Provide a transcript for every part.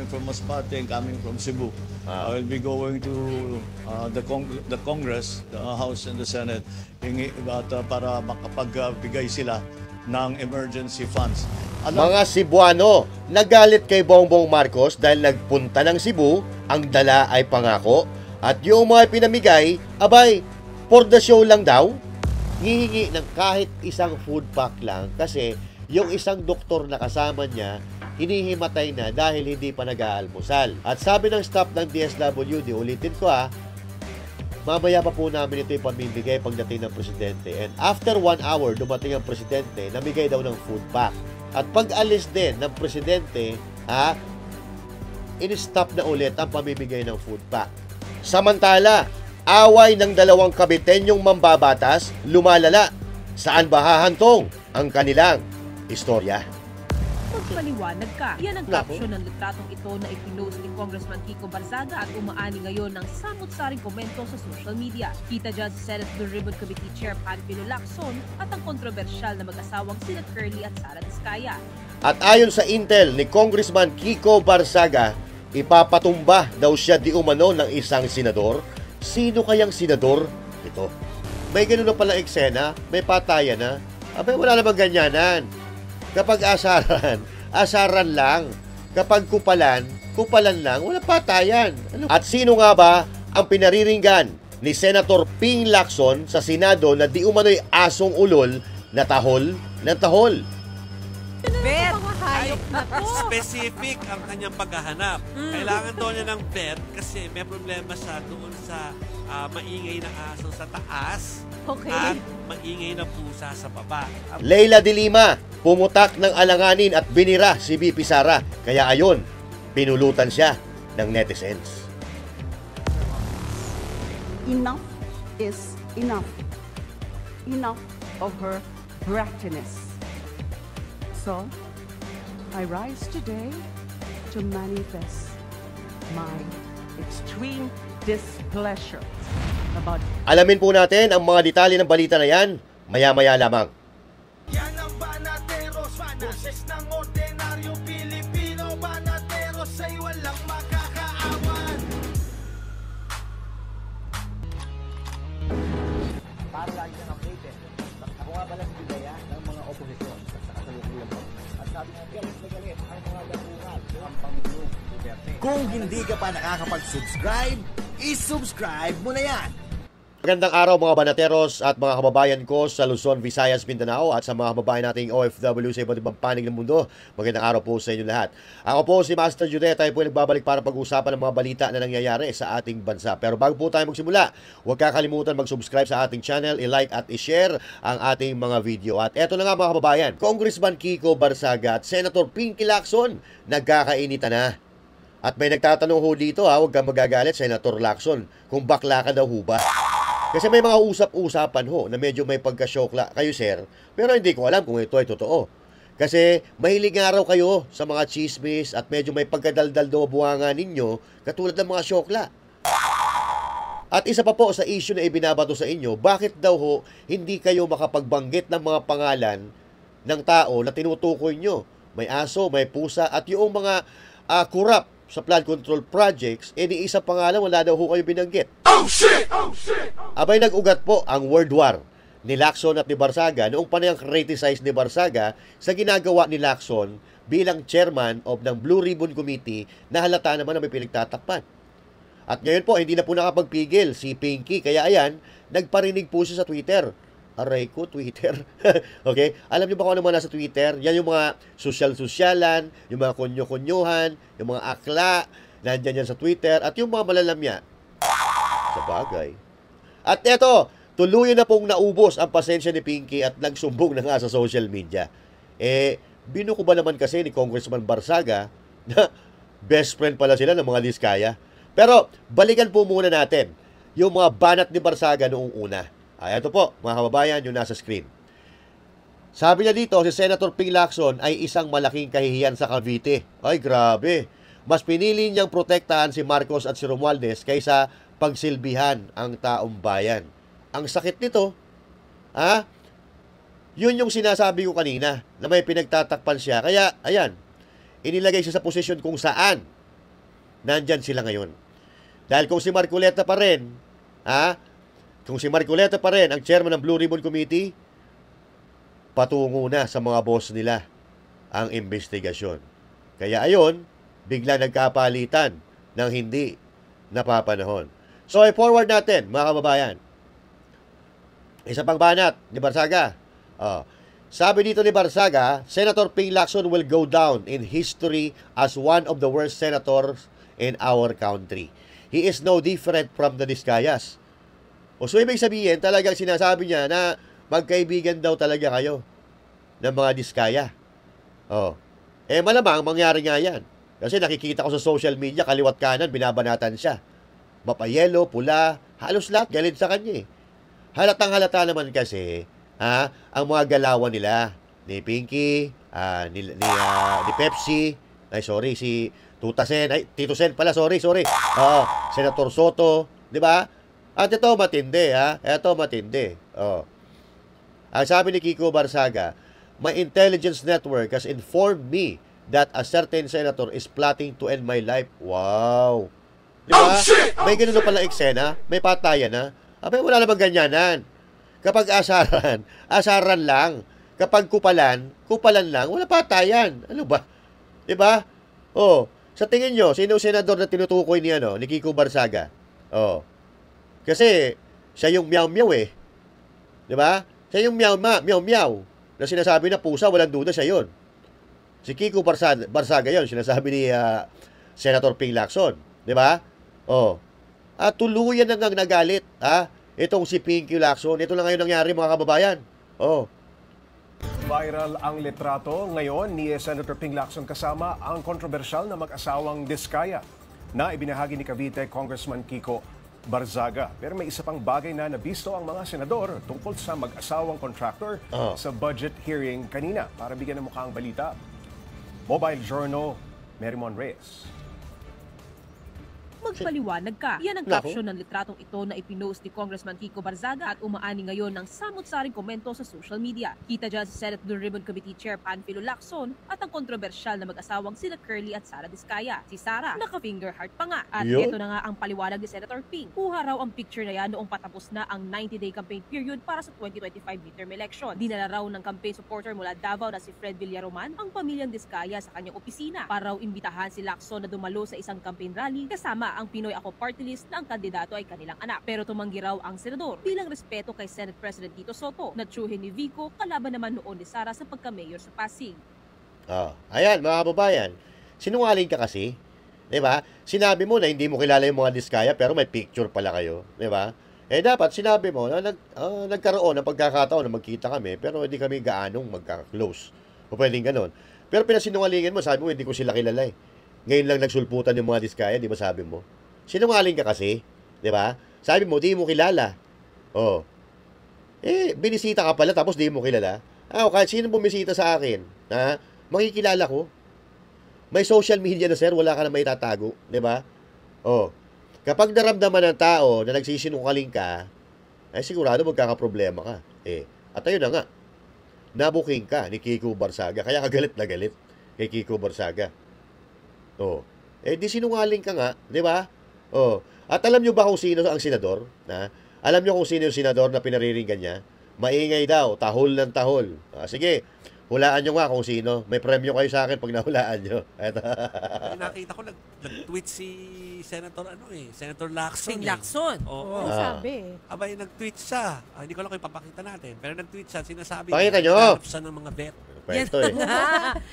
coming from Masbate and coming from Cebu. I will be going to the Congress, the House and the Senate, para makapagbigay sila ng emergency funds. Mga Cebuano, nagalit kay Bongbong Marcos dahil nagpunta ng Cebu, ang dala ay pangako, at yung mga pinamigay, abay, for the show lang daw. Hihingi ng kahit isang food pack lang kasi yung isang doktor na kasama niya, hinihimatay na dahil hindi pa nag-aalmusal. At sabi ng staff ng DSWD, ulitin ko mamaya pa po namin ito ipamimigay pagdating ng presidente. And after 1 hour, dumating ang presidente, namigay daw ng food pack. At pag-alis din ng presidente, in-stop na ulit ang pamimigay ng food pack. Samantala, away ng dalawang kabitenyong mambabatas lumalala. Saan ba hahantong ang kanilang istorya? Magpaliwanag ka. Yan ang caption ng litratong ito na ipinost ni Congressman Kiko Barzaga at umaani ngayon ng samot-saring komento sa social media. Kita dyan si Senate Blue Ribbon Committee Chair Panfilo Lacson at ang kontrobersyal na mag-asawang sina Curly at Sara Diskaya. At ayon sa intel ni Congressman Kiko Barzaga, ipapatumba daw siya di umano ng isang senador. Sino kayang senador ito? May ganun na pala eksena, may patayan na. Abay, wala namang ganyanan. Kapag asaran lang. Kapag kupalan lang, wala patayan. At sino nga ba ang pinariringgan ni Senator Ping Lacson sa Senado na di umano'y asong ulol na tahol ng tahol? Bet! Specific ang kanyang paghahanap. Kailangan daw niya ng vet kasi may problema siya doon sa maingay na aso sa taas at maingay na pusa sa baba. Leila de Lima, pumutak ng alanganin at binira si VP Sara. Kaya ayon, pinulutan siya ng netizens. Enough is enough. Enough of her brattiness. So, I rise today to manifest my extreme displeasure about... Alamin po natin ang mga detalye ng balita na yan, maya-maya lamang. Yan ang Banateros, boses ng ordinaryo Pilipino. Banateros ay walang makakaawan. Para lagi kang updated. Ako nga pala si Bidaya ng mga oposisyon sa kasalukuyan mo. At sabi nga, galit na galit ang mga dapungan ang Pangulong Duterte. Kung hindi ka pa nakakapag-subscribe, i-subscribe mo na yan! Magandang araw mga banateros at mga kababayan ko sa Luzon, Visayas, Mindanao at sa mga kababayan nating OFW sa iba't ibang panig ng mundo. Magandang araw po sa inyo lahat. Ako po si Master Jude, tayo po nagbabalik para pag-usapan ng mga balita na nangyayari sa ating bansa. Pero bago po tayo magsimula, huwag kakalimutan mag-subscribe sa ating channel, i-like at i-share ang ating mga video. At eto na nga mga kababayan, Congressman Kiko Barzaga at Senator Pinky Lacson nagkakainitan na. At may nagtatanong ho dito huwag kang magagalit Senator Lacson kung bakla ka daw ho ba? Kasi may mga usap-usapan ho na medyo may pagka-syokla kayo, sir. Pero hindi ko alam kung ito ay totoo. Kasi mahilig nga raw kayo sa mga chismis at medyo may pagkadaldal daw buwanga ninyo katulad ng mga syokla. At isa pa po sa issue na ibinabato sa inyo, bakit daw ho hindi kayo makapagbanggit ng mga pangalan ng tao na tinutukoy nyo? May aso, may pusa at yung mga kurap sa flood control projects, di isa pangalan, wala daw ho kayo binanggit. Oh shit! Oh shit! Abay nag-ugat po ang word war ni Lacson at ni Barzaga noong panayang criticize ni Barzaga sa ginagawa ni Lacson bilang chairman of ng Blue Ribbon Committee na halata naman na may pinagtatakpan. At ngayon po, hindi na po nakapagpigil si Pinky, kaya ayan, nagparinig po siya sa Twitter. Aray ko, Twitter. Okay? Alam niyo ba kung ano mga nasa Twitter? Yan yung mga sosyal-sosyalan, yung mga konyo-konyohan, yung mga akla, nandyan yan sa Twitter, at yung mga malalamya. Sa bagay. At eto, tuluyan na pong naubos ang pasensya ni Pinky at nagsumbong na nga sa social media. Binuko ba naman kasi ni Congressman Barzaga na best friend pala sila ng mga Diskaya? Pero, balikan po muna natin yung mga banat ni Barzaga noong una. Ito po, mga kababayan, yung nasa screen. Sabi niya dito, si Senator Ping Lacson ay isang malaking kahihiyan sa Cavite. Ay, grabe. Mas pinili niyang protektahan si Marcos at si Romualdez kaysa pagsilbihan ang taong bayan. Ang sakit nito, yun yung sinasabi ko kanina, na may pinagtatakpan siya. Kaya, ayan, inilagay siya sa posisyon kung saan nandyan sila ngayon. Dahil kung si Marcoleta pa rin, kung si Marcoleta pa rin ang chairman ng Blue Ribbon Committee, patungo na sa mga boss nila ang investigasyon. Kaya ayon, bigla nagkapalitan ng hindi napapanahon. So, i-forward natin, mga kababayan. Isa pang banat ni Barsaga. Sabi dito ni Barsaga, Senator Ping Lacson will go down in history as one of the worst senators in our country. He is no different from the Discayas. So, ibig sabihin, talagang sinasabi niya na magkaibigan daw talaga kayo ng mga Diskaya. Malamang mangyari nga yan. Kasi nakikita ko sa social media, kaliwat kanan, binabanatan siya. Mapayelo, pula, halos lahat galit sa kanya. Halatang halata naman kasi, ang mga galawan nila, ni Pinky, ni Pepsi, si Tito Sen pala, sorry. Senator Soto, di ba? At ito matindi, Ito matindi. Ang sabi ni Kiko Barsaga, my intelligence network has informed me that a certain senator is plotting to end my life. Wow! Di ba? May ganun na palang eksena, may patayan na. Wala namang ganyanan. Kapag asaran lang. Kapag kupalan lang, wala patayan. Ano ba? Di ba? Sa tingin nyo, sino senador na tinutukoy ni Kiko Barsaga? Kasi, siya yung meow-meow Di ba? Siya yung meow-meow. Na sinasabi na pusa, walang duda siya yun. Si Kiko Barsaga yun, sinasabi ni Senator Ping Lacson. Di ba? At tuluyan na ngang nagalit, itong si Pinky Lacson. Ito lang ngayon nangyari, mga kababayan. Viral ang litrato ngayon ni Senator Ping Lacson kasama ang kontrobersyal na mag-asawang Diskaya na ibinahagi ni Cavite Congressman Kiko Barzaga. Pero may isa pang bagay na nabisto ang mga senador tungkol sa mag-asawang contractor sa budget hearing kanina. Para bigyan ng mukha ang balita, Mobile Journal, Merimon Reyes. Magpaliwanag ka. Yan ang caption ng litratong ito na ipinost ni Congressman Kiko Barzaga at umaani ngayon ng samot-saring komento sa social media. Kita dyan si Senate Blue Ribbon Committee Chair Panfilo Lacson at ang kontrobersyal na mag-asawang sina Curly at Sara Diskaya. Si Sara, naka-finger heart pa nga. At ito na nga ang paliwanag ni Senator Ping. Kuha raw ang picture na yan noong patapos na ang 90-day campaign period para sa 2025 midterm election. Dinala raw ng campaign supporter mula Davao na si Fred Villaroman ang pamilyang Diskaya sa kanyang opisina para raw imbitahan si Lacson na dumalo sa isang campaign rally kasama ang Pinoy Ako Party List na ang kandidato ay kanilang anak. Pero tumanggi raw ang senador bilang respeto kay Senate President Tito Soto na tsuhin ni Vico kalaban naman noon ni Sara sa pagka-mayor sa Pasig. Ayan mga kababayan, sinungaling ka kasi, di ba? Sinabi mo na hindi mo kilala yung mga Diskaya pero may picture pala kayo, di ba? Dapat sinabi mo na nagkaroon ng pagkakataon na magkita kami pero hindi kami gaanong magka-close. O pwedeng ganon. Pero pinasinungalingan mo, sabi mo hindi ko sila kilala Ngayon lang nagsulputan yung mga Diskaya, di ba sabi mo? Sinungaling ka kasi, di ba? Sabi mo, di mo kilala. Binisita ka pala tapos di mo kilala. Kahit sino bumisita sa akin, makikilala ko. May social media na sir, wala ka na may tatago, di ba? Kapag naramdaman ng tao na nagsisinungaling ka, ay sigurado magkakaproblema ka. At ayun na nga, nabuking ka ni Kiko Barsaga, kaya kagalit na galit kay Kiko Barsaga. Di sinungaling ka nga, di ba? At alam nyo ba kung sino ang senador? Alam nyo kung sino yung senador na pinariringgan niya? Maingay daw, tahol ng tahol. Sige, hulaan nyo nga kung sino. May premyo kayo sa akin pag nahulaan nyo. Nakita ko, nag-tweet si Senator Senator Lacson. Lacson? Oo. Sabi. Abay, nag-tweet siya. Hindi ko lang kung ipapakita natin. Pero nag-tweet siya, sinasabi pakita nyo. Siya ng mga vet. Pwento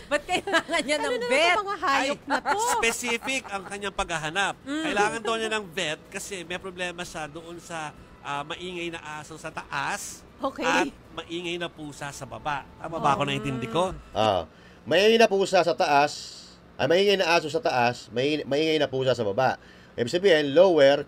Ba't kailangan niya ng vet? Mga hayop na to. Specific ang kanyang paghahanap. Kailangan daw niya ng vet kasi may problema siya doon sa maingay na aso sa taas at maingay na pusa sa baba. Tama ba ako naintindi ko? Maingay na pusa sa taas, maingay na aso sa taas, maingay na pusa sa baba. Ibig sabihin, lower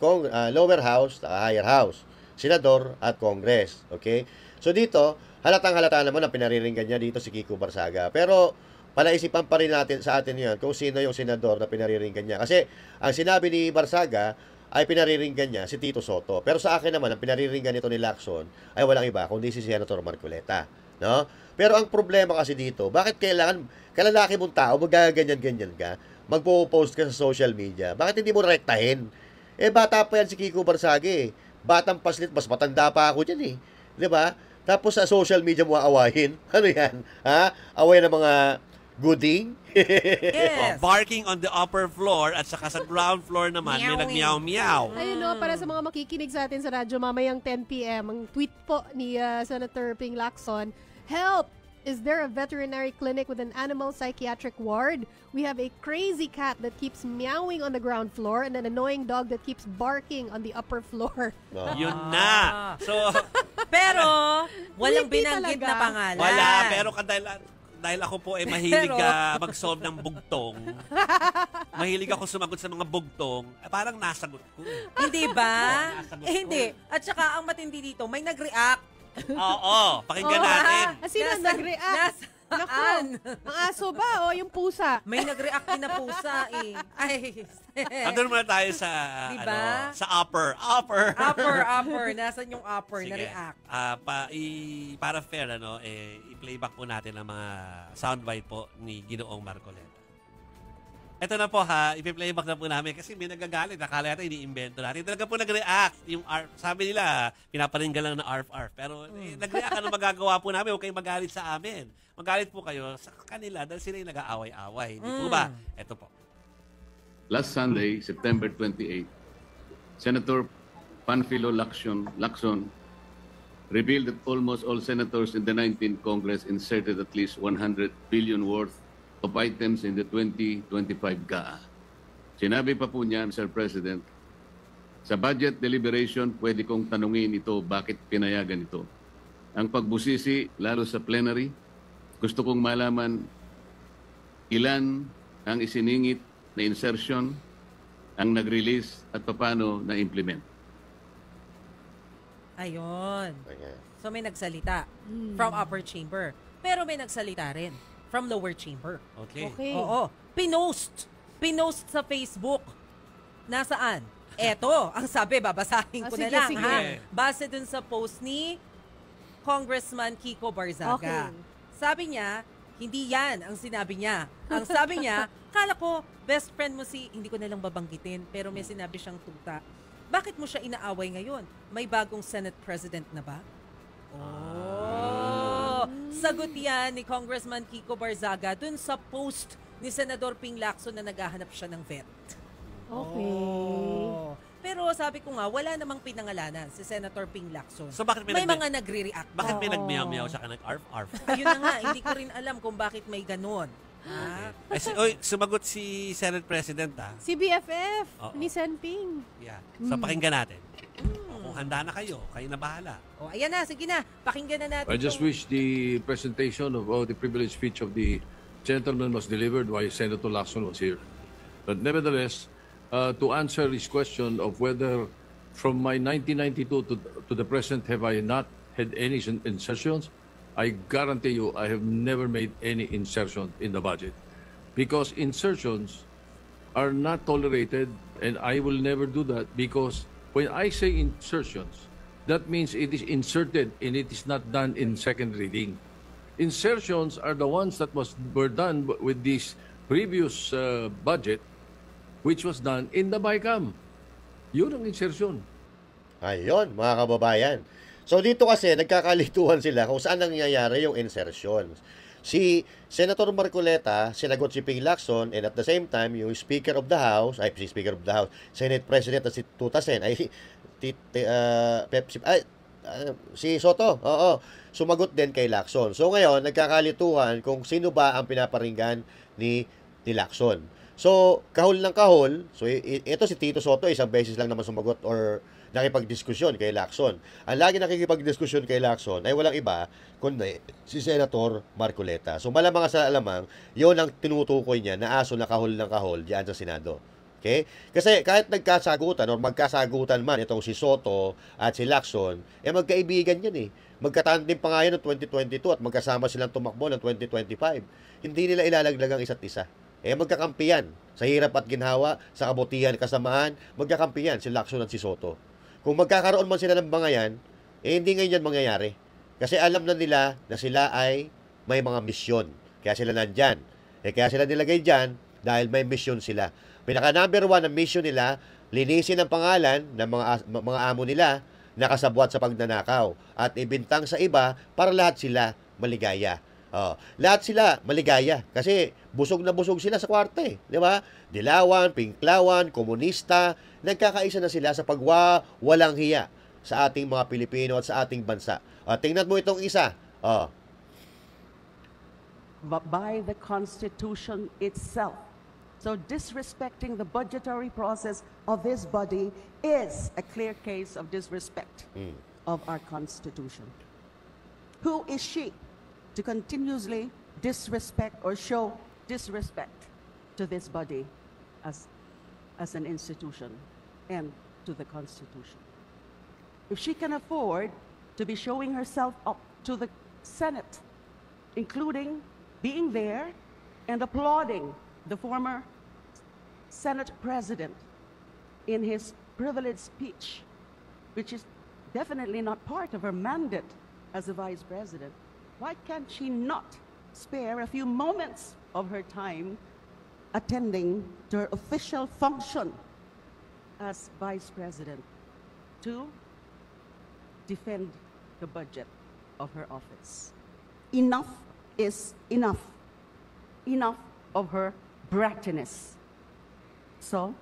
house, higher house, senador at congress. Okay? So dito, halatang-halata naman ang pinariringgan niya dito si Kiko Barsaga. Pero palaisipan pa rin natin sa atin yan kung sino yung senador na pinariringgan niya. Kasi ang sinabi ni Barsaga ay pinariringgan niya si Tito Soto. Pero sa akin naman, ang pinariringgan nito ni Lacson ay walang iba kundi si Senator Marcoleta. No? Pero ang problema kasi dito, bakit kailangan kalalaki mong tao, magaganyan-ganyan ka? magpo-post ka sa social media, bakit hindi mo rektahin? Bata pa yan si Kiko Barzaga eh. Batang paslit, mas matanda pa ako dyan eh. Di ba? Tapos sa social media mo aawahin. Ano yan? Ha? Away ng mga gooding? Oh, barking on the upper floor at saka sa ground floor naman may nag-meow-meow. Ayun no, para sa mga makikinig sa atin sa radyo mamayang 10 p.m., ang tweet po ni Senator Ping Lacson, "Help! Is there a veterinary clinic with an animal psychiatric ward? We have a crazy cat that keeps meowing on the ground floor and an annoying dog that keeps barking on the upper floor." Yun na. So, Pero, walang Creepy binanggit talaga. na pangalan. wala. Pero dahil ako po ay mahilig mag-solve ng bugtong, mahilig ako sumagot sa mga bugtong, parang nasagot ko. Hindi ba? Nasagot Hindi. At saka, ang matindi dito, may nag-react. Oo, pakinggan natin. Sino nag-react? Naku, ang aso ba o yung pusa? May nag-react din na pusa eh. Ay. Andun muna tayo sa, Diba? sa upper. Upper. Nasaan yung upper na Sige. react? Para fair, i-playback po natin ang mga soundbite po ni Ginoong Marcoleta. Ito na po ha, i-playback na po namin kasi may nagagalit. Akala natin ini-invento natin. Talaga po nag-react. Yung ARF, sabi nila, pinaparinggan lang na ARF. Pero nag-react. Ano magagawa po namin? Huwag kayong magalit sa amin. Magalit po kayo sa kanila dahil sila yung nag-aaway-away. Hindi po ba? Ito po. Last Sunday, September 28, Senator Panfilo Lacson revealed that almost all senators in the 19th Congress inserted at least 100 billion worth of items in the 2025 GAA. Sinabi pa po niya, Mr. President, sa budget deliberation, pwede kong tanungin ito bakit pinayagan ito. Ang pagbusisi, lalo sa plenary, gusto kong malaman ilan ang isiningit na insertion, ang nag-release at paano na-implement. Ayun. So may nagsalita from upper chamber. Pero may nagsalita rin from lower chamber. Okay. Oo. Pinost sa Facebook. Nasaan? Eto, ang sabi, babasahin ko na Sige, lang. sige. Ha? Base dun sa post ni Congressman Kiko Barzaga. Okay. Sabi niya, hindi yan ang sinabi niya. Ang sabi niya, kala ko, best friend mo hindi ko na lang babanggitin, pero may sinabi siyang tuta. Bakit mo siya inaaway ngayon? May bagong Senate President na ba? Sagot yan ni Congressman Kiko Barzaga dun sa post ni Senador Ping Lacson na naghahanap siya ng vet. Okay. Pero sabi ko nga, wala namang pinangalanan si Senator Ping Lacson. So bakit may mga nagre-react. Bakit may nag-meow-meow saka nag-arf-arf? Ayun na nga, hindi ko rin alam kung bakit may ganon. Sumagot si Senate President Si BFF Oo. ni Senping. Yeah. So pakinggan natin. Kung handa na kayo na bahala. Ayan na, sige na. Pakinggan na natin. I just wish the presentation of all the privileged speech of the gentleman was delivered while Senator Lacson was here. But nevertheless, to answer his question of whether from my 1992 to the present have I not had any insertions, I guarantee you I have never made any insertion in the budget. Because insertions are not tolerated and I will never do that because when I say insertions, that means it is inserted and it is not done in second reading. Insertions are the ones that were done with this previous budget which was done in the BICAM. Yun ang insertion. Ayun, mga kababayan. So dito kasi nagkakalituhan sila kung saan nangyayari yung insertion. Si Senator Marcoleta, sinagot si Ping Lacson, and at the same time, yung Speaker of the House, Senate President na si Tutasen, si Soto, sumagot din kay Lacson. So ngayon, nagkakalituhan kung sino ba ang pinaparinggan ni Lacson. So, kahol ng kahol, so ito si Tito Soto, isang beses lang naman sumagot or nakipagdiskusyon kay Lacson. Ang lagi nakikipagdiskusyon kay Lacson ay walang iba kundi si Senator Marcoleta. So malamang sa alamang, yun ang tinutukoy niya na aso na kahol ng kahol diyan sa Senado. Okay? Kasi kahit nagkasagutan or magkasagutan man itong si Soto at si Lacson, magkaibigan yan eh. Magkatandem pa nga yun noong 2022 at magkasama silang tumakbo ng 2025. Hindi nila ilalaglag ang isa't isa. Magkakampi yan. Sa hirap at ginhawa, sa kabutihan, kasamaan, magkakampi yan si Lacson at si Soto. Kung magkakaroon man sila ng bangayan, hindi ngayon yan mangyayari. Kasi alam na nila na sila ay may mga misyon. Kaya sila nandyan. Kaya sila nilagay dyan dahil may mission sila. Pinaka number 1 na mission nila, linisin ang pangalan ng mga amo nila na kasabwat sa pagnanakaw at ibintang sa iba para lahat sila maligaya. Lahat sila maligaya kasi busog na busog sila sa kwarta di ba? Dilawan, pinklawan, komunista, nagkakaisa na sila sa walang hiya sa ating mga Pilipino at sa ating bansa. Tingnan mo itong isa. By the Constitution itself. So disrespecting the budgetary process of this body is a clear case of disrespect of our Constitution. Who is she to continuously disrespect or show disrespect to this body as an institution and to the Constitution? If she can afford to be showing herself up to the Senate, including being there and applauding the former Senate President in his privileged speech, which is definitely not part of her mandate as a Vice President, why can't she not spare a few moments of her time attending to her official function as Vice President to defend the budget of her office? Enough is enough. Enough of her brattiness. So,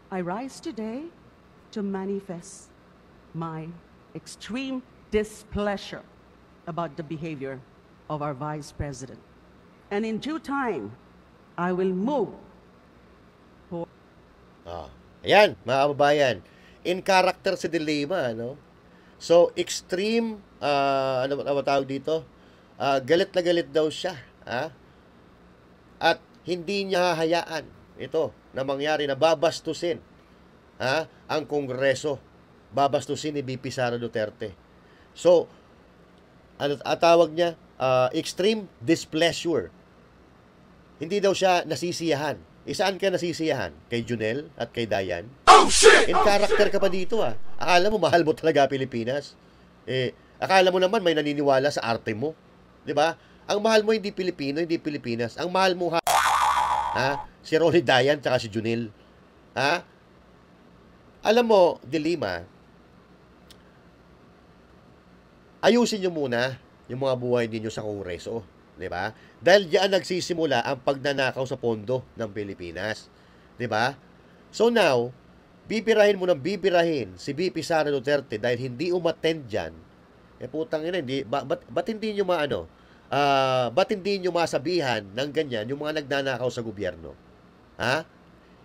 I rise today to manifest my extreme displeasure about the behavior of our Vice President. And in due time, I will move for... Ayan, mga kababayan. In character si Dilima, no? So, extreme, ano tawag dito? Galit na galit daw siya. At hindi niya hahayaan ito na mangyari na babastusin ang Kongreso. Babastusin ni VP Sara Duterte. So, ano tawag niya? Extreme displeasure. Hindi daw siya nasisiyahan. Saan ka nasisiyahan? Kay Junel at kay Dayan? Oh, shit! In character ka pa dito Akala mo mahal mo talaga Pilipinas. Akala mo naman may naniniwala sa arte mo. 'Di ba? Ang mahal mo hindi Pilipino, hindi Pilipinas. Ang mahal mo si Ronnie Dayan at si Junel. Alam mo, Dilima, ayusin niyo muna yung mga buhay ninyo sa Kongreso. 'Di ba? Dahil diyan nagsisimula ang pagnanakaw sa pondo ng Pilipinas. 'Di ba? So now, bibirahin mo ng bibirahin si VP Sara Duterte dahil hindi umattend diyan. Putang ina, ba't hindi niyo ba't hindi niyo masabihan ng ganyan yung mga nagnanakaw sa gobyerno?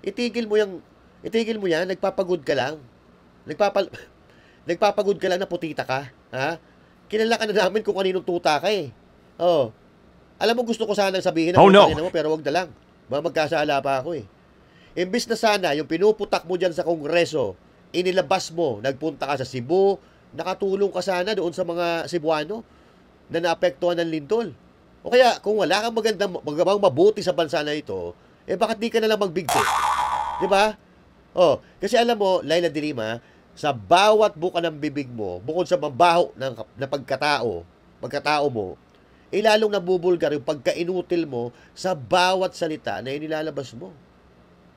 Itigil mo yan, nagpapagod ka lang. Nagpapagod ka lang na putita ka, Kilala ka na namin kung kaninong tuta ka Alam mo, gusto ko sanang sabihin mo, pero wag na lang. Magkasala pa ako Imbis na sana yung pinuputak mo dyan sa Kongreso, inilabas mo, nagpunta ka sa Cebu, nakatulong ka sana doon sa mga Cebuano na naapektuhan ng lindol. O kaya, kung wala kang magandang mabuti sa bansa na ito, bakit di ka na lang magbigti? Di ba? Kasi alam mo, Laila Dilima, sa bawat buka ng bibig mo, bukod sa mabaho na pagkatao mo, lalong nabubulgar yung pagkainutil mo sa bawat salita na inilalabas mo.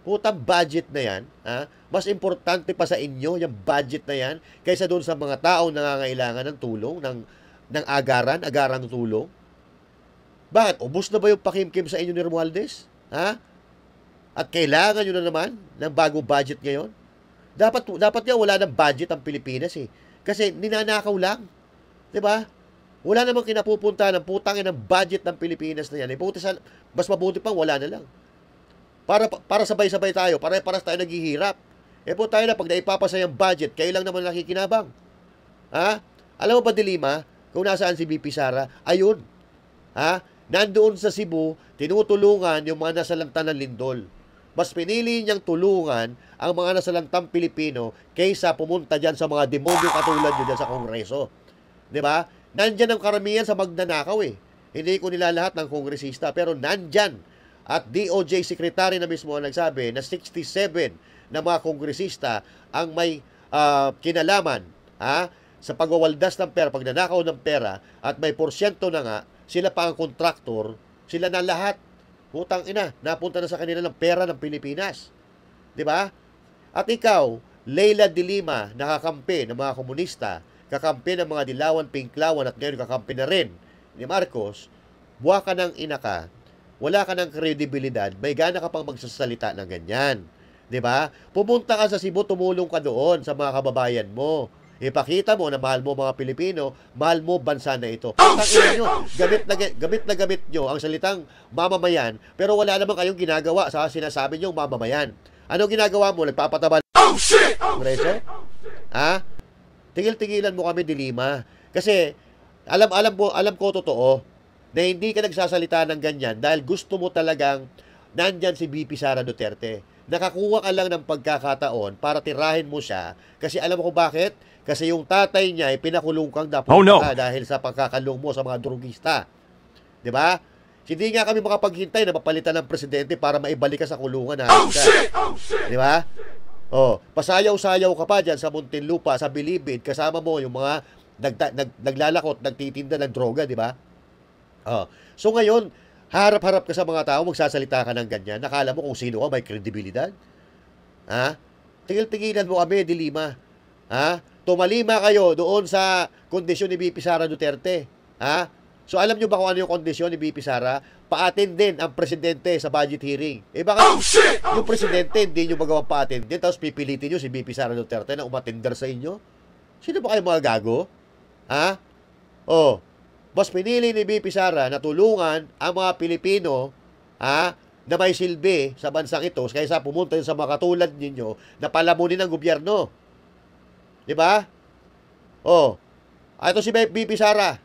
Putang budget na yan, mas importante pa sa inyo yung budget na yan kaysa doon sa mga taong nangangailangan ng tulong, ng agarang tulong. Bakit? Ubus na ba yung pakimkim sa inyo ni Romualdez? At kailangan nyo na naman ng bagong budget ngayon? Dapat yan wala ng budget ang Pilipinas Kasi ninanakaw lang. Diba? Wala namang kinapupunta ng putangin ng budget ng Pilipinas na yan. Mas mabuti pang wala na lang. Para sabay-sabay tayo, para tayo naghihirap. Po tayo na pag naipapasa yung budget, kayo lang naman nakikinabang. Alam mo ba, Dilima, kung nasaan si VP Sara? Ayun. Nandoon sa Cebu, tinutulungan yung mga nasalanta ng lindol. Mas pinili niyang tulungan ang mga nasalantang Pilipino kaysa pumunta dyan sa mga demonyo katulad nyo dyan sa Kongreso. Diba? Nandyan ang karamihan sa magnanakaw Hindi ko nilalahat ng kongresista, pero nandyan. At DOJ Secretary na mismo ang nagsabi na 67 na mga kongresista ang may kinalaman sa pagwawaldas ng pera, pagnanakaw ng pera, at may porsyento na nga, sila pa ang kontraktor, sila na lahat. Putang ina, napunta na sa kanila ng pera ng Pilipinas. 'Di ba? At ikaw, Leila de Lima, nakakampi ng mga komunista, kakampi ng mga Dilawan, Pinklawan at ngayon kakampi na rin ni Marcos, buwa ka ng ina ka, wala ka ng kredibilidad, may gana ka pang magsasalita ng ganyan. 'Di ba? Pumunta ka sa Cebu, tumulong ka doon sa mga kababayan mo. Ipakita mo na mahal mo mga Pilipino, mahal mo bansa na ito. Tangina nyo, gamit nyo ang salitang mamamayan, pero wala naman kayong ginagawa sa sinasabi nyo mamamayan. Ano ginagawa mo? Nagpapataba ng preso? Ha? Tigil-tigilan mo kami, Dilima. Kasi, alam ko totoo, na hindi ka nagsasalita ng ganyan dahil gusto mo talagang nandyan si VP Sara Duterte. Nakakuha ka lang ng pagkakataon para tirahin mo siya kasi alam mo kung bakit? Kasi yung tatay niya ay pinakulong kang dahil sa pagkakalong mo sa mga drugista. 'Di ba? Hindi nga kami makapaghintay na mapalitan ng presidente para maibalik ka sa kulungan. Di ba? Oh, pasayaw-sayaw ka pa dyan sa Muntinlupa, sa Bilibid, kasama mo yung mga naglalakot, nagtitinda ng droga, di ba? Oh. So ngayon, harap-harap ka sa mga tao, magsasalita ka ng ganyan, nakala mo kung sino ka, may kredibilidad? Ha? Tigil-tigilan mo kami, Dilima. Ha? Tumalima kayo doon sa kondisyon ni VP Sara Duterte. Ha? So alam nyo ba kung ano yung kondisyon ni VP Sara? Pa-attend din ang presidente sa budget hearing. Eh baka yung presidente hindi nyo magawang pa-attend din, tapos pipilitin nyo si VP Sara Duterte na umatender sa inyo? Sino ba kayo mga gago? Ha? Oh, mas pinili ni VP Sara na tulungan ang mga Pilipino na may silbi sa bansang ito kaysa pumunta sa mga katulad ninyo na palamunin ng gobyerno. Di ba? Oh, ito si VP Sara.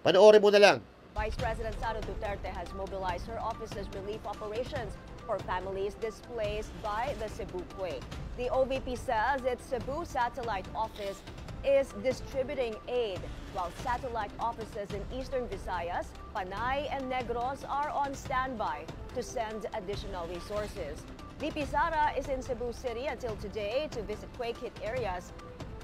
Panoorin mo na lang. Vice President Sara Duterte has mobilized her office's relief operations for families displaced by the Cebu quake. The OVP says its Cebu satellite office is distributing aid, while satellite offices in Eastern Visayas, Panay, and Negros are on standby to send additional resources. VP Sara is in Cebu City until today to visit quake-hit areas.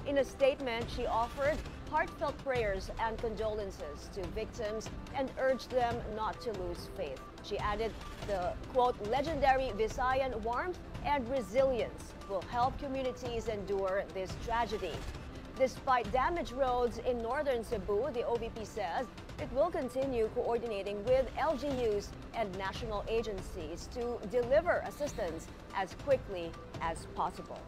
In a statement, she offered heartfelt prayers and condolences to victims and urged them not to lose faith. She added the, quote, legendary Visayan warmth and resilience will help communities endure this tragedy. Despite damaged roads in northern Cebu, the OVP says it will continue coordinating with LGUs and national agencies to deliver assistance as quickly as possible.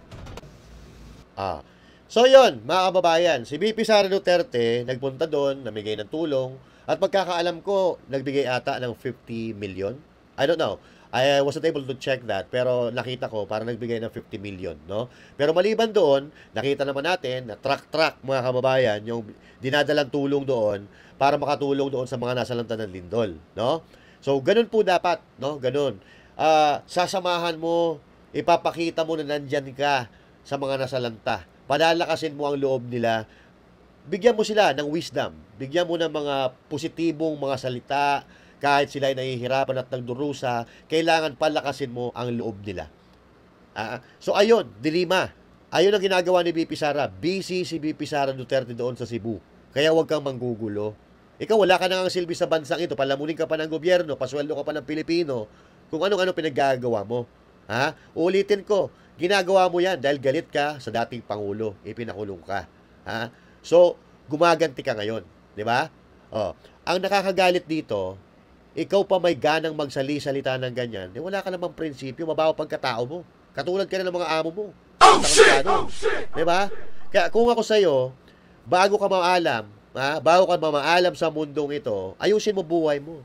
So yun, mga kababayan, si VP Sara Duterte nagpunta doon, namigay ng tulong, at pagkakaalam ko, nagbigay ata ng 50 million. I don't know. I wasn't able to check that, pero nakita ko, parang nagbigay ng 50 million, no? Pero maliban doon, nakita naman natin na truck mga kababayan, yung dinadalang tulong doon para makatulong doon sa mga nasalanta ng lindol, no? So, ganun po dapat, no? Ganun. Sasamahan mo, ipapakita mo na nandyan ka sa mga nasalanta. Palalakasin mo ang loob nila, bigyan mo sila ng wisdom, bigyan mo ng mga positibong mga salita, kahit sila ay nahihirapan at nagdurusa, kailangan palakasin mo ang loob nila. So ayun, Dilima, ayun ang ginagawa ni VP Sara. Busy si VP Sara Duterte doon sa Cebu, kaya huwag kang manggugulo. Ikaw wala ka nang silbi sa bansang ito, palamunin ka pa ng gobyerno, pasweldo ka pa ng Pilipino, kung ano-ano pinaggagawa mo. Ulitin ko, ginagawa mo yan dahil galit ka sa dating Pangulo, ipinakulong ka. So, gumaganti ka ngayon, di ba? Ang nakakagalit dito, ikaw pa may ganang magsali-salita ng ganyan, wala ka namang prinsipyo, mabaho pagkatao mo. Katulad ka na ng mga amo mo. Di ba? Kaya kung ako sa'yo, bago ka mamaalam sa mundong ito, ayusin mo buhay mo.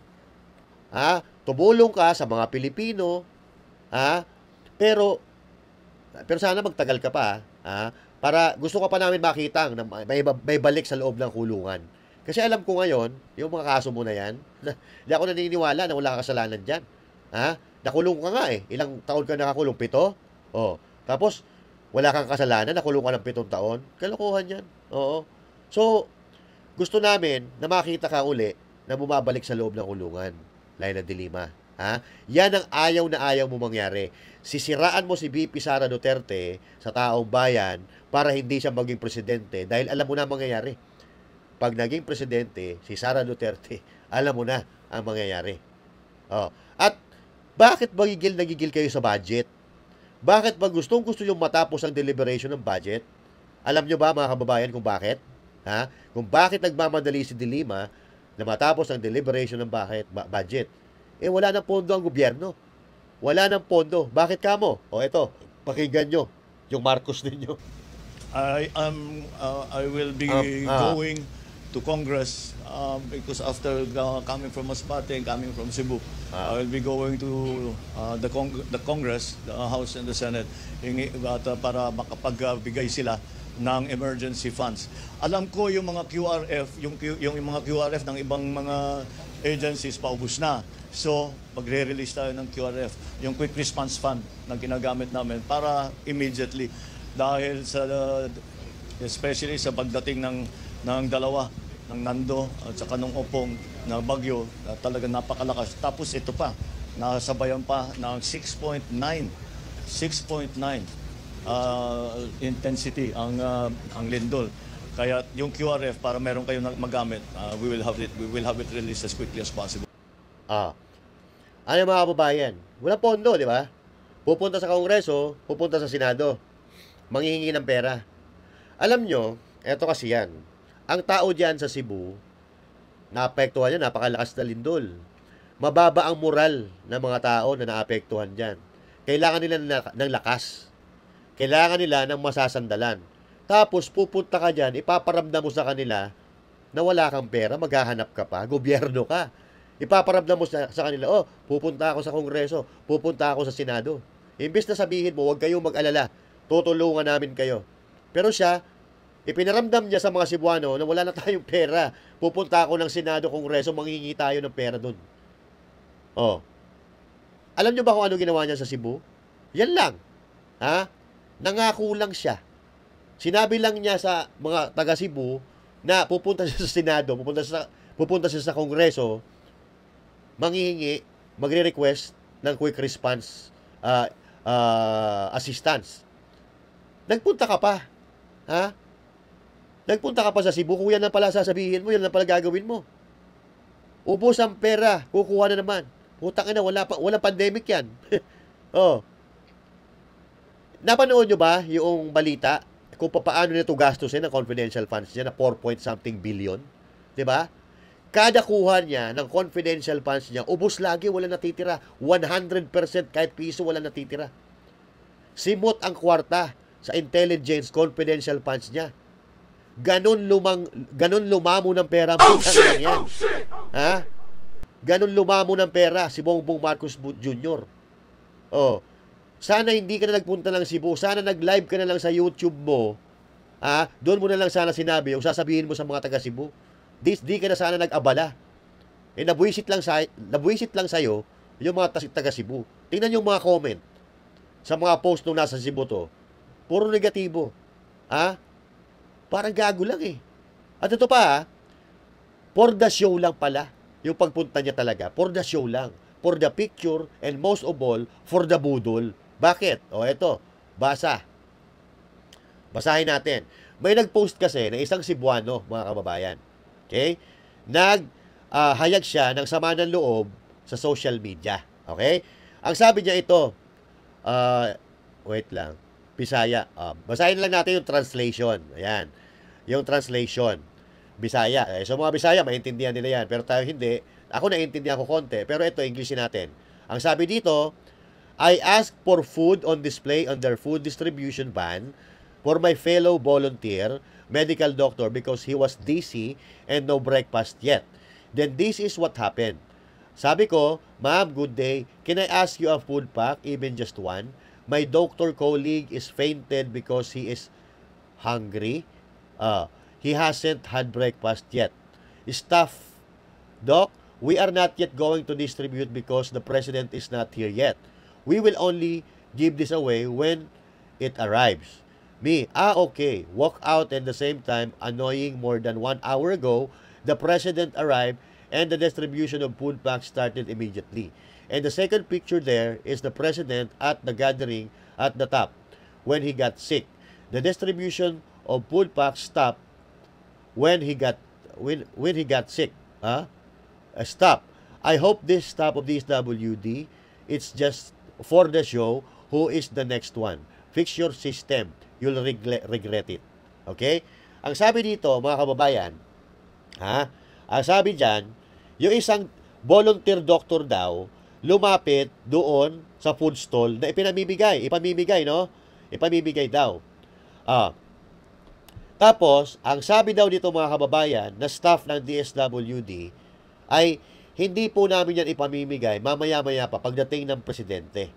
Tumulong ka sa mga Pilipino, pero sana magtagal ka pa, para gusto ka pa namin makita na may balik sa loob ng kulungan. Kasi alam ko ngayon, yung mga kaso mo na yan, hindi ako naniniwala na wala kang kasalanan dyan. Nakulong ka nga eh. Ilang taon ka nakakulong? 7? Tapos, wala kang kasalanan, nakulong ka ng 7 taon. Kalokohan yan. So, gusto namin na makita ka uli na bumabalik sa loob ng kulungan. Leila de Lima. Yan ang ayaw mo mangyari. Sisiraan mo si VP Sara Duterte sa taong bayan para hindi siya maging presidente dahil alam mo na ang mangyayari. Pag naging presidente, si Sara Duterte, alam mo na ang mangyayari. At Bakit ba gigil kayo sa budget? Bakit ba gusto yung matapos ang deliberation ng budget? Alam nyo ba mga kababayan kung bakit? Ha? Kung bakit nagmamadali si De Lima na matapos ang deliberation ng budget? Wala nang pondo ang gobyerno. Wala nang pondo. Bakit kamo? Eto, pakinggan nyo yung Marcos ninyo. I will be going to Congress because after coming from Masbate and coming from Cebu, I will be going to the Congress, the House and the Senate, para makapagbigay sila ng emergency funds. Alam ko yung mga QRF, yung mga QRF ng ibang mga agencies paubos na. So, magre-release tayo ng QRF, yung Quick Response Fund na ginagamit namin para immediately. Dahil especially sa pagdating ng dalawa, ng Nando at saka ng Opong na bagyo, talaga napakalakas. Tapos ito pa, nasabayan pa ng 6.9 intensity ang lindol. Kaya yung QRF, para meron kayong magamit, we will have it released as quickly as possible. Ano mga kababayan? Wala pondo, di ba? Pupunta sa Kongreso, pupunta sa Senado, manghihingi ng pera. Alam nyo, eto kasi yan. Ang tao dyan sa Cebu, naapektuhan yan, napakalakas na lindol. Mababa ang moral ng mga tao na naapektuhan dyan. Kailangan nila ng lakas. Kailangan nila ng masasandalan. Tapos pupunta ka dyan, ipaparamdam mo sa kanila na wala kang pera, maghahanap ka pa, gobyerno ka. Ipaparamdam mo sa kanila, pupunta ako sa Kongreso, pupunta ako sa Senado. Imbes na sabihin mo, huwag kayong mag-alala, tutulungan namin kayo. Pero siya, ipinaramdam niya sa mga Cebuano na wala na tayong pera. Pupunta ako ng Senado, Kongreso, manghingi tayo ng pera doon. Alam niyo ba kung ano ginawa niya sa Cebu? Yan lang. Nangako lang siya. Sinabi lang niya sa mga taga Cebu na pupunta siya sa Senado, pupunta siya sa Kongreso, manghihingi, magre-request ng quick response assistance. Nagpunta ka pa. Nagpunta ka pa sa Cebu, kung yan na pala sasabihin mo, yan na pala gagawin mo. Ubos ang pera, kukuha na naman. Putang ina, wala pandemic yan. Napanood nyo ba yung balita kung paano nito gastusin ang confidential funds niya na 4-point-something billion? Diba? Kada kuha niya ng confidential funds niya, ubos lagi, wala natitira. 100% kahit piso, wala natitira. Simot ang kwarta sa intelligence confidential funds niya. Ganon lumamo ng pera yan. Ganon lumamo ng pera si Bongbong Marcos Jr. Sana hindi ka na nagpunta ng Cebu. Sana nag-live ka na lang sa YouTube mo. Doon mo na lang sana sinabi yung sasabihin mo sa mga taga Cebu. Di ka na sana nag-abala. Nabuisit lang sa'yo yung mga taga Cebu. Tingnan yung mga comment sa mga post nung nasa Cebu to. Puro negatibo. Parang gago lang eh. At ito pa, for the show lang pala yung pagpunta niya talaga. For the show lang. For the picture and most of all, for the budol. Bakit? Eto, basahin natin. May nag-post kasi na isang Cebuano, mga kababayan. Okay? Hayag siya ng sama ng loob sa social media. Okay? Ang sabi niya ito, wait lang, Bisaya. Basahin lang natin yung translation. Ayan. Yung translation. Bisaya. So mga Bisaya, maintindihan nila yan. Pero tayo hindi. Ako naiintindihan ko konti. Pero ito, Englishin natin. Ang sabi dito, I asked for food on display under food distribution ban for my fellow volunteer, medical doctor, because he was dizzy and no breakfast yet. Then this is what happened. Sabi ko, ma'am, good day. Can I ask you a food pack, even just one? My doctor colleague is fainted because he is hungry. He hasn't had breakfast yet. Staff, Doc, we are not yet going to distribute because the president is not here yet. We will only give this away when it arrives. Me, okay. Walk out at the same time, annoying more than 1 hour ago, the president arrived and the distribution of food packs started immediately. And the second picture there is the president at the gathering at the top when he got sick. The distribution of food packs stopped when he got sick. Stop. I hope this stop of DSWD It's just for the show who is the next one. Fix your system. You'll regret it. Okay? Ang sabi dito, mga kababayan, ang sabi dyan, yung isang volunteer doctor daw, lumapit doon sa food stall na ipamimigay, no? Ipamimigay daw. Tapos, ang sabi daw dito mga kababayan, na staff ng DSWD, ay hindi po namin yan ipamimigay mamaya-maya pa pagdating ng presidente.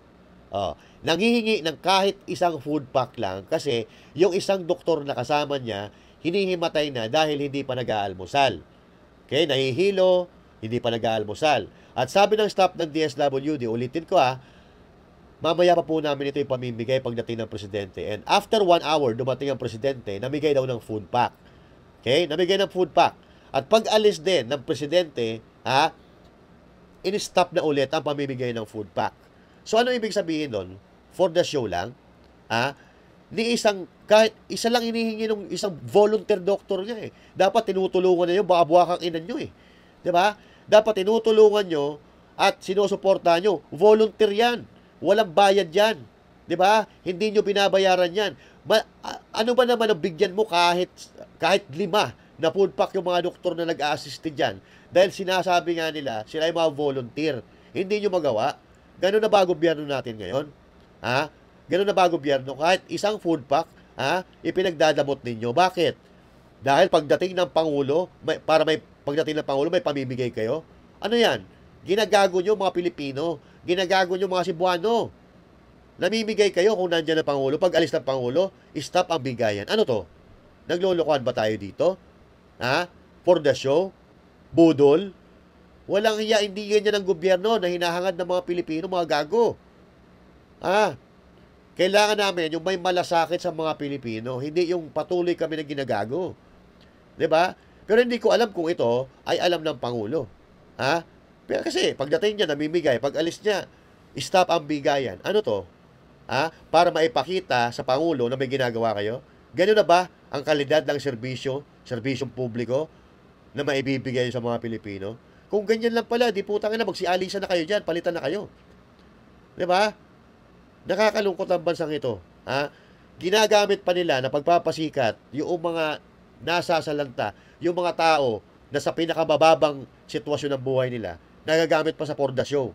Nanghihingi ng kahit isang food pack lang kasi yung isang doktor na kasama niya, hinihimatay na dahil hindi pa nag-aalmusal. Okay, nahihilo, hindi pa nag-aalmusal. At sabi ng staff ng DSWD, ulitin ko mamaya pa po namin ito ipamimigay pagdating ng presidente. And after 1 hour, dumating ang presidente, namigay daw ng food pack. Okay, namigay ng food pack. At pag alis din ng presidente, in-stop na ulit ang pamimigay ng food pack. So ano ibig sabihin doon? For the show lang? Kahit isa lang inihingi ng isang volunteer doctor niya Dapat tinutulungan niyo, baka buwakang inan niyo Diba? Dapat tinutulungan niyo at sinusuportahan niyo. Volunteer yan. Walang bayad yan. Diba? Hindi niyo binabayaran yan. Ano ba naman ang bigyan mo kahit 5 na food pack yung mga doktor na nag-assist dyan? Dahil sinasabi nga nila, sila yung mga volunteer. Hindi nyo magawa. Ganun na ba gobyerno natin ngayon? Ganun na ba gobyerno? Kahit isang food pack, ipinagdadamot ninyo. Bakit? Dahil pagdating ng Pangulo, pagdating ng Pangulo, may pamimigay kayo? Ano yan? Ginagago nyo mga Pilipino. Ginagago nyo mga Cebuano. Namimigay kayo kung nandyan ang Pangulo. Pag alis ng Pangulo, stop ang bigayan. Ano to? Naglulukuhan ba tayo dito? For the show? Budol? Walang hindi ganyan ng gobyerno na hinahangad ng mga Pilipino, mga gago. Kailangan namin yung may malasakit sa mga Pilipino, hindi yung patuloy kami na ginagago. Diba? Pero hindi ko alam kung ito ay alam ng Pangulo. Pero kasi, pagdating niya, namimigay. Pag alis niya, stop ang bigayan. Ano to? Para maipakita sa Pangulo na may ginagawa kayo? Ganun na ba ang kalidad ng serbisyong publiko na maibibigay sa mga Pilipino? Kung ganyan lang pala, di putang na, magsialisa na kayo dyan, palitan na kayo. Diba? Nakakalungkot ang bansang ito. Ginagamit pa nila na pagpapasikat yung mga nasasalanta, yung mga tao na sa pinakamababang sitwasyon ng buhay nila, nagagamit pa sa for the show.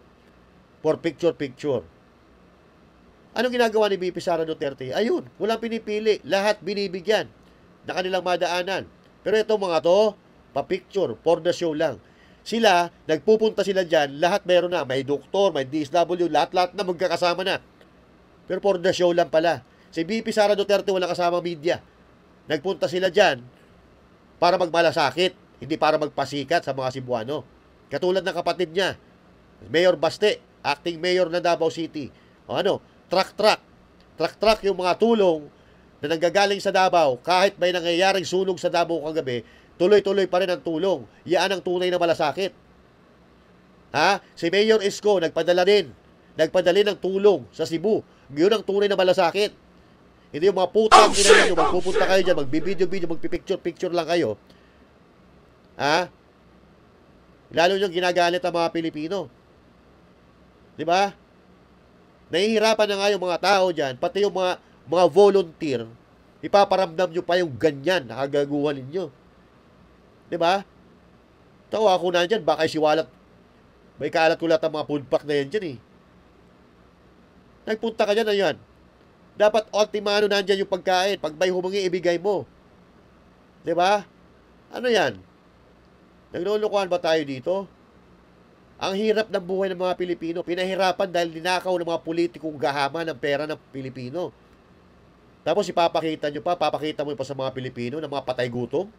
For picture-picture. Anong ginagawa ni BP Sara Duterte? Ayun, walang pinipili. Lahat binibigyan na kanilang madaanan. Pero itong mga to, pa-picture, for the show lang. Sila, nagpupunta sila dyan, lahat meron na. May doktor, may DSW, lahat-lahat na magkakasama na. Pero for the show lang pala. Si BP Sara Duterte walang kasama media. Nagpunta sila dyan para magmalasakit, hindi para magpasikat sa mga Cebuano. Katulad ng kapatid niya, Mayor Baste, acting mayor ng Davao City. Truck yung mga tulong na nanggagaling sa Davao, kahit may nangyayaring sunog sa Davao kagabi, tuloy-tuloy pa rin ang tulong. Yan ang tunay na malasakit. Si Mayor Isko, nagpadala ng tulong sa Cebu. Yun ang tunay na malasakit. Hindi yung mga putang ina nyo, magpupunta kayo dyan, magbibideo-video, magpipicture-picture lang kayo. Lalo nyo ginagalit ang mga Pilipino. Diba? Nahihirapan na nga yung mga tao dyan, pati yung mga volunteer, ipaparamdam nyo pa yung ganyan na kagaguhan ninyo. Diba? Tawa ako na dyan, baka siwalat. May kalat-kulat ang mga food pack na yan dyan Nagpunta ka dyan na yan. Dapat ultimano nandyan yung pagkain. Pag may humingi, ibigay mo. Diba? Ano yan? Naglulukuhan ba tayo dito? Ang hirap ng buhay ng mga Pilipino. Pinahirapan dahil ninakaw ng mga politikong gahama ng pera ng Pilipino. Tapos ipapakita nyo pa, papakita mo pa sa mga Pilipino na mga patay gutom.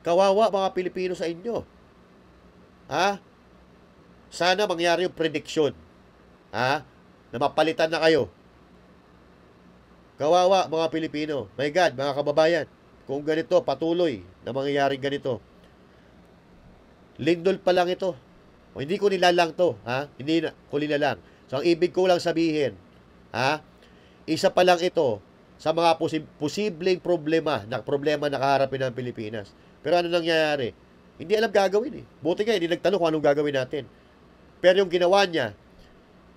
Kawawa mga Pilipino sa inyo. Sana mangyari yung prediction. Na mapalitan na kayo. Kawawa mga Pilipino. My God, mga kababayan. Kung ganito, patuloy na mangyayari ganito. Lindol pa lang ito. O, hindi ko nilalang to. Hindi ko nilalang. So, ang ibig ko lang sabihin, isa pa lang ito sa mga posibleng problema na nakaharapin ng Pilipinas. Pero ano nangyayari? Hindi alam gagawin Buti nga, hindi nagtanong kung anong gagawin natin. Pero yung ginawa niya,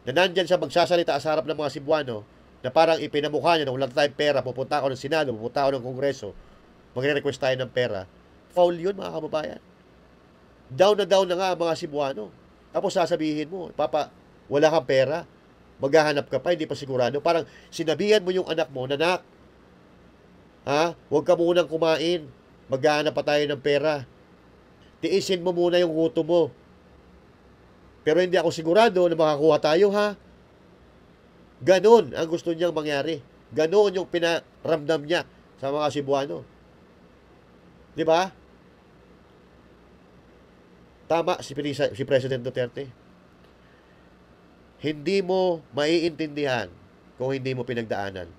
na nandyan siya magsasalita sa harap ng mga Cebuano, na parang ipinamukha niya na wala tayong pera, pupunta ako ng Senado, pupunta ako ng Kongreso, magre-request tayo ng pera. Foul yun, mga kababayan. Down na nga ang mga Cebuano. Tapos sasabihin mo, Papa, wala kang pera, maghahanap ka pa, hindi pa sigurado. Parang sinabihan mo yung anak mo, nanak, huwag ka munang kumain, maghahanap pa tayo ng pera. Tiisin mo muna yung gutom mo. Pero hindi ako sigurado na makakuha tayo, ha? Ganon ang gusto niyang mangyari. Ganon yung pinaramdam niya sa mga Cebuano. Di ba? Tama si President Duterte. Hindi mo maiintindihan kung hindi mo pinagdaanan.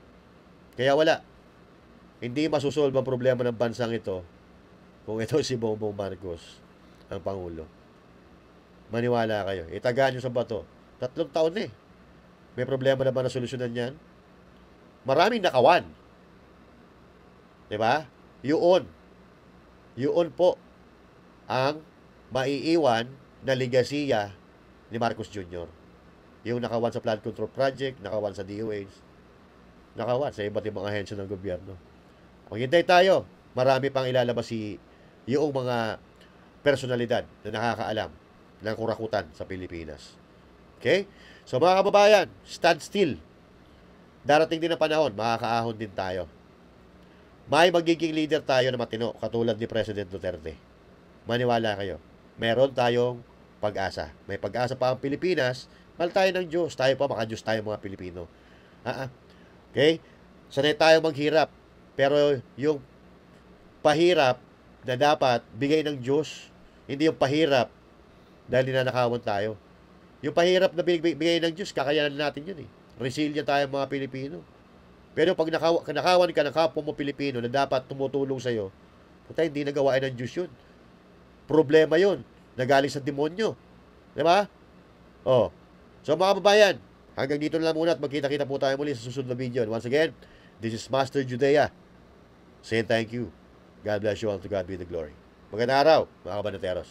Kaya wala. Hindi masusolve ang problema ng bansang ito kung ito si Bongbong Marcos ang Pangulo. Maniwala kayo. Itagaan nyo sa bato. 3 taon na eh. May problema na ba na solusyonan yan? Maraming nakawan. Diba? Yun po ang maiiwan na ligasiya ni Marcos Jr. Yung nakawan sa Flood Control Project, nakawan sa DOH, nakawan sa iba't ibang ahensya ng gobyerno. Maghintay tayo. Marami pang ilalabas yung mga personalidad na nakakaalam ng kurakutan sa Pilipinas. Okay? So mga kababayan, stand still. Darating din ang panahon, makakaahon din tayo. May magiging leader tayo na matino, katulad ni President Duterte. Maniwala kayo. Meron tayong pag-asa. May pag-asa pa ang Pilipinas, mahal tayo ng Diyos. Tayo pa, maka-Diyos tayo mga Pilipino. Okay? Sanay tayo maghirap. Pero yung pahirap na dapat bigay ng Diyos, hindi yung pahirap dahil ninanakawan tayo. Yung pahirap na bigay ng Diyos, kakayanan natin yun eh. Resilient tayo mga Pilipino. Pero pag nakawan ka ng kapwa mo Pilipino na dapat tumutulong sa'yo, puta, hindi nagawain ng Diyos yun. Problema yun. Nagaling sa demonyo. Diba? So mga kababayan, hanggang dito na lang muna at magkita-kita po tayo muli sa susunod na video. And once again, this is Master Judea saying thank you. God bless you all. To God be the glory. Magandang araw, mga kabanateros.